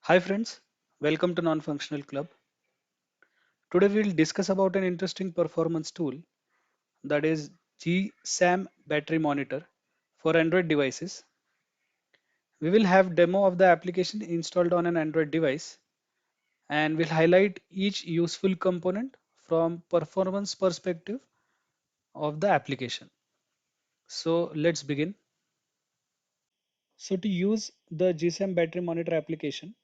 Hi friends, welcome to Non-Functional Club. Today we'll discuss about an interesting performance tool that is GSam Battery Monitor for Android devices. We will have demo of the application installed on an Android device and we'll highlight each useful component from performance perspective of the application. So let's begin. So to use the GSam Battery Monitor application,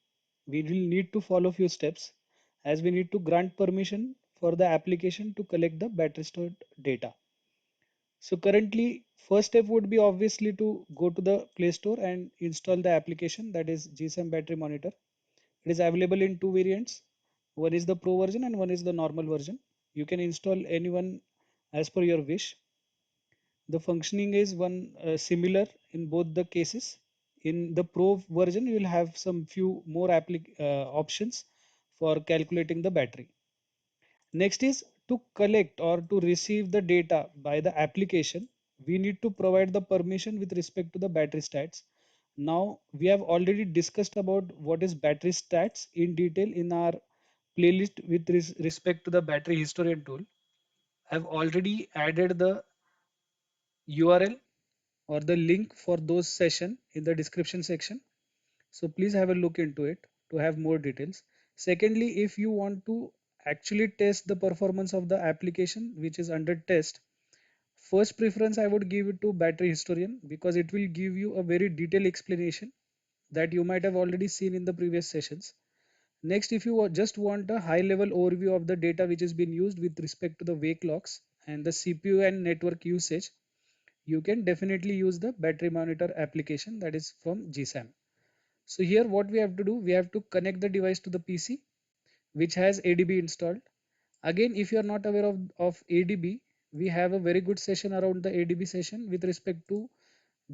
we will need to follow few steps as we need to grant permission for the application to collect the battery stored data. So currently, first step would be obviously to go to the Play Store and install the application that is GSam Battery Monitor. It is available in two variants. One is the Pro version and one is the normal version. You can install any one as per your wish. The functioning is one similar in both the cases. In the Pro version, you will have some few more options for calculating the battery. Next is to collect or to receive the data by the application. We need to provide the permission with respect to the battery stats. Now we have already discussed about what is battery stats in detail in our playlist with respect to the battery historian tool. I've already added the URL or the link for those session in the description section. So please have a look into it to have more details. Secondly, if you want to actually test the performance of the application which is under test, first preference I would give it to battery historian because it will give you a very detailed explanation that you might have already seen in the previous sessions. Next, if you just want a high level overview of the data which has been used with respect to the wake locks and the CPU and network usage, you can definitely use the battery monitor application that is from GSAM. So here what we have to do, we have to connect the device to the PC which has ADB installed. Again, if you are not aware of ADB, we have a very good session around the ADB session with respect to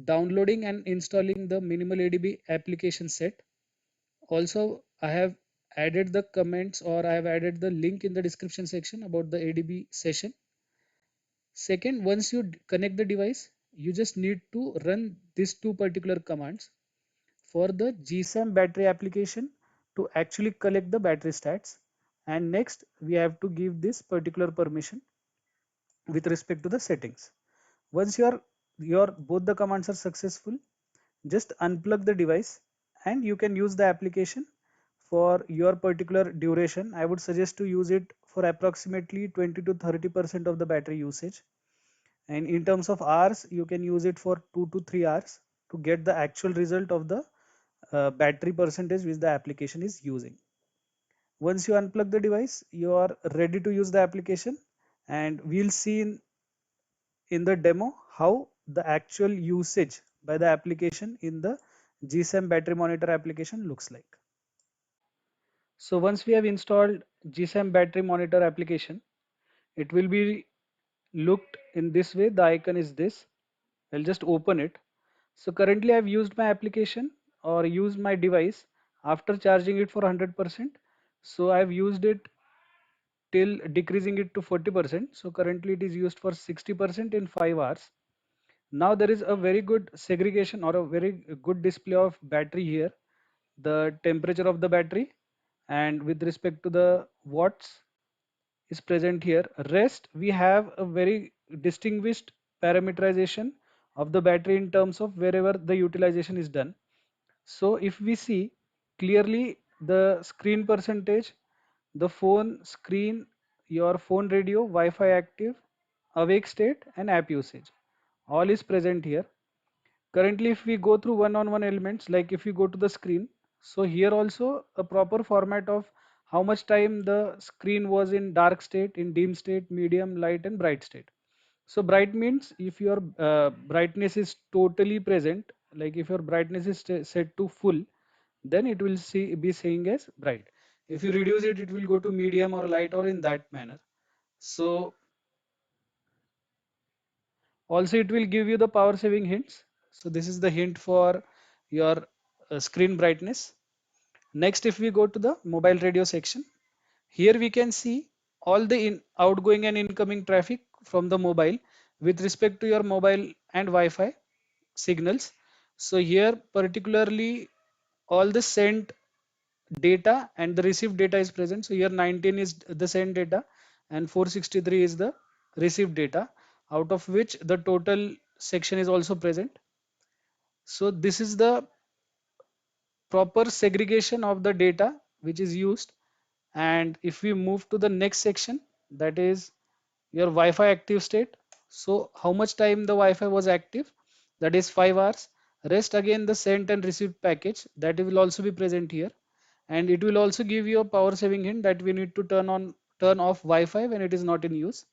downloading and installing the minimal ADB application set. Also, I have added the comments or I have added the link in the description section about the ADB session. Second, once you connect the device, you just need to run these two particular commands for the GSam battery application to actually collect the battery stats. And next, we have to give this particular permission with respect to the settings. Once your both the commands are successful, just unplug the device and you can use the application for your particular duration. I would suggest to use it for approximately 20 to 30% of the battery usage. And in terms of hours, you can use it for 2 to 3 hours to get the actual result of the battery percentage which the application is using. Once you unplug the device, you are ready to use the application, and we'll see in the demo how the actual usage by the application in the GSam battery monitor application looks like. So once we have installed GSam battery monitor application, it will be looked in this way. The icon is this. I'll just open it. So currently I've used my application or used my device after charging it for 100%. So I've used it till decreasing it to 40%. So currently it is used for 60% in 5 hours. Now there is a very good segregation or a very good display of battery here, the temperature of the battery, and with respect to the watts is present here. Rest, we have a very distinguished parameterization of the battery in terms of wherever the utilization is done. So if we see clearly the screen percentage, the phone screen, your phone radio, Wi-Fi active, awake state and app usage, all is present here. Currently, if we go through one-on-one elements, like if you go to the screen, so here also a proper format of how much time the screen was in dark state, in dim state, medium, light and bright state. So bright means if your brightness is totally present, like if your brightness is set to full, then it will be saying as bright. If you reduce it, it will go to medium or light or in that manner. So also it will give you the power saving hints. So this is the hint for your screen brightness. Next, if we go to the mobile radio section, here we can see all the outgoing and incoming traffic from the mobile with respect to your mobile and Wi-Fi signals. So here particularly all the sent data and the received data is present. So here 19 is the send data and 463 is the received data, out of which the total section is also present. So this is the proper segregation of the data which is used. And if we move to the next section, that is your Wi-Fi active state. So how much time the Wi-Fi was active, that is 5 hours. Rest again the sent and received package, that will also be present here. And it will also give you a power saving hint that we need to turn off Wi-Fi when it is not in use.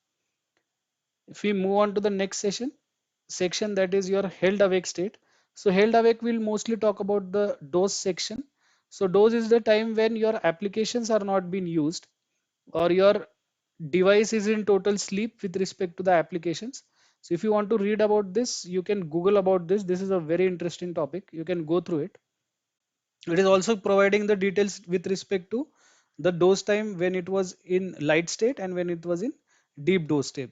If we move on to the next section, that is your held awake state. So held awake will mostly talk about the doze section. So doze is the time when your applications are not being used, or your device is in total sleep with respect to the applications. So if you want to read about this, you can Google about this. This is a very interesting topic. You can go through it. It is also providing the details with respect to the dose time when it was in light state and when it was in deep dose state.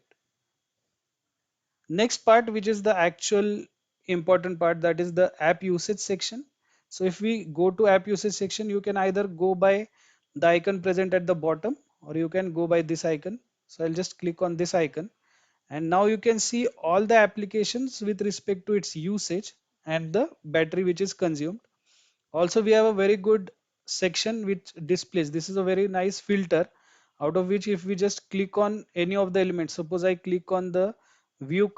Next part, which is the actual important part, that is the app usage section. So if we go to app usage section, you can either go by the icon present at the bottom, or you can go by this icon. So I'll just click on this icon, and now you can see all the applications with respect to its usage and the battery which is consumed. Also, we have a very good section which displays. This is a very nice filter, out of which if we just click on any of the elements, suppose I click on the view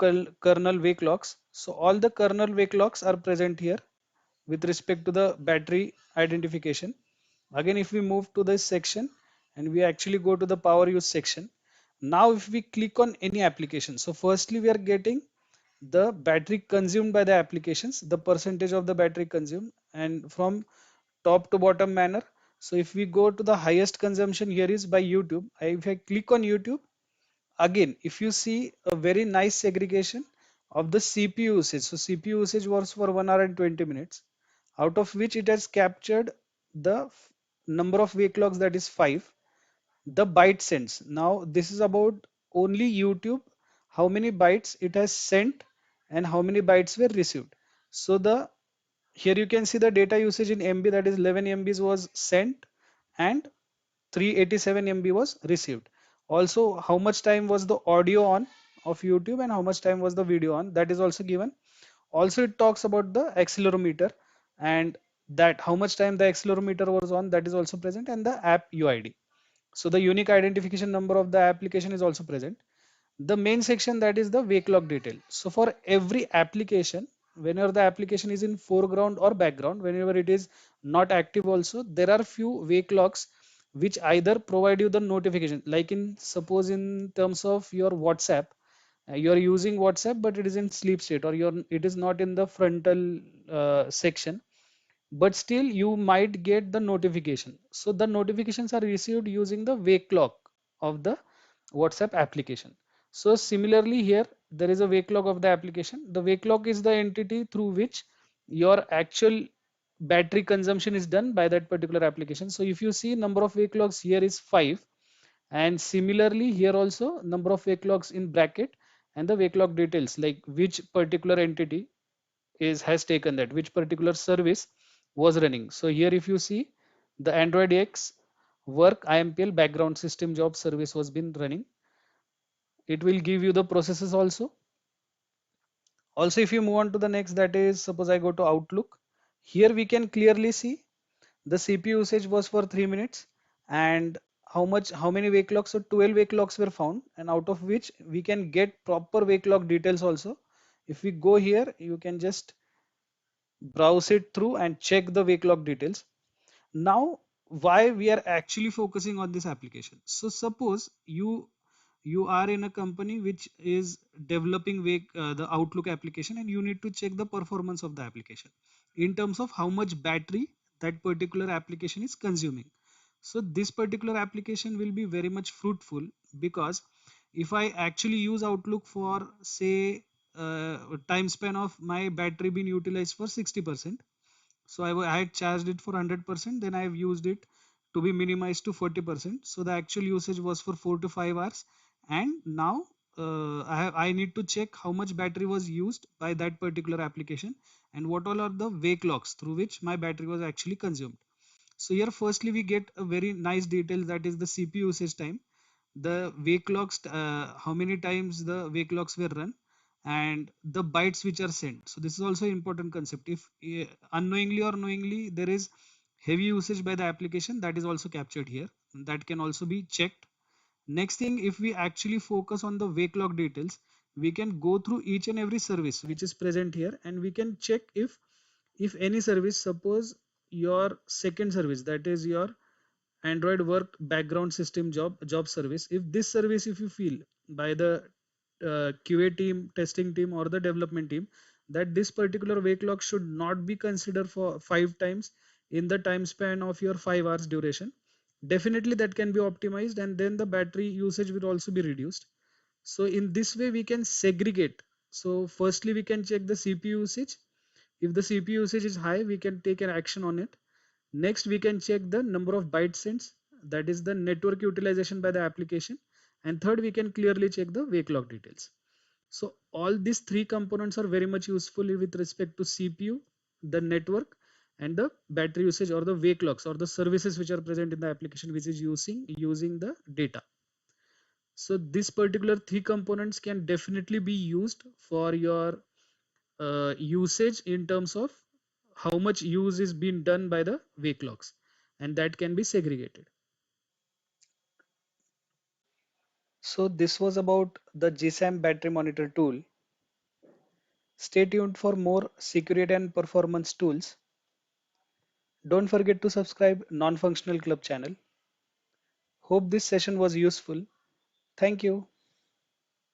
kernel wake locks. So all the kernel wake locks are present here with respect to the battery identification. Again, if we move to this section and we actually go to the power use section, now if we click on any application, so firstly we are getting the battery consumed by the applications, the percentage of the battery consumed, and from top to bottom manner. So if we go to the highest consumption, here is by YouTube. If I click on YouTube, again if you see a very nice segregation of the CPU usage. So CPU usage was for 1 hour and 20 minutes, out of which it has captured the number of wake logs, that is 5. The byte sends, now this is about only YouTube, how many bytes it has sent and how many bytes were received. So the here you can see the data usage in MB, that is 11 MBs was sent and 387 MB was received. Also, how much time was the audio on of YouTube and how much time was the video on, that is also given. Also, it talks about the accelerometer, and that how much time the accelerometer was on, that is also present, and the app UID. So the unique identification number of the application is also present. The main section, that is the wake log detail. So for every application, whenever the application is in foreground or background, whenever it is not active also, there are few wake logs which either provide you the notification, like in suppose in terms of your WhatsApp, you are using WhatsApp but it is in sleep state, or it is not in the frontal section, but still you might get the notification. So the notifications are received using the wake clock of the WhatsApp application. So similarly here, there is a wake log of the application. The wake log is the entity through which your actual battery consumption is done by that particular application. So if you see number of wake logs here is 5, and similarly here also number of wake logs in bracket, and the wake log details, like which particular entity is has taken that, which particular service was running. So here if you see the Android X work IMPL background system job service was been running, it will give you the processes also. Also, if you move on to the next, that is suppose I go to Outlook, here we can clearly see the CPU usage was for 3 minutes, and how many wake logs. So 12 wake logs were found, and out of which we can get proper wake log details also. If we go here, you can just browse it through and check the wake log details. Now, why we are actually focusing on this application? So suppose you are in a company which is developing the Outlook application, and you need to check the performance of the application in terms of how much battery that particular application is consuming. So this particular application will be very much fruitful, because if I actually use Outlook for say time span of my battery being utilized for 60%, so I had charged it for 100%, then I have used it to be minimized to 40%. So the actual usage was for 4 to 5 hours, and now I need to check how much battery was used by that particular application and what all are the wake logs through which my battery was actually consumed. So here firstly we get a very nice detail, that is the CPU usage time, the wake logs, how many times the wake logs were run, and the bytes which are sent. So this is also an important concept. If unknowingly or knowingly there is heavy usage by the application, that is also captured here. That can also be checked. Next thing, if we actually focus on the wake log details, we can go through each and every service which is present here, and we can check if any service, suppose your second service, that is your Android work background system job service, if this service, if you feel by the QA team, testing team, or the development team, that this particular wake log should not be considered for 5 times in the time span of your 5 hours duration, definitely that can be optimized, and then the battery usage will also be reduced. So in this way we can segregate. So firstly we can check the CPU usage. If the CPU usage is high, we can take an action on it. Next, we can check the number of byte sends, that is the network utilization by the application. And third, we can clearly check the wake log details. So all these three components are very much useful with respect to CPU, the network, and the battery usage, or the wake logs, or the services which are present in the application which is using the data. So this particular three components can definitely be used for your usage in terms of how much use is being done by the wake logs, and that can be segregated. So this was about the GSam Battery Monitor tool. Stay tuned for more security and performance tools. Don't forget to subscribe Non-Functional Club channel. Hope this session was useful. Thank you.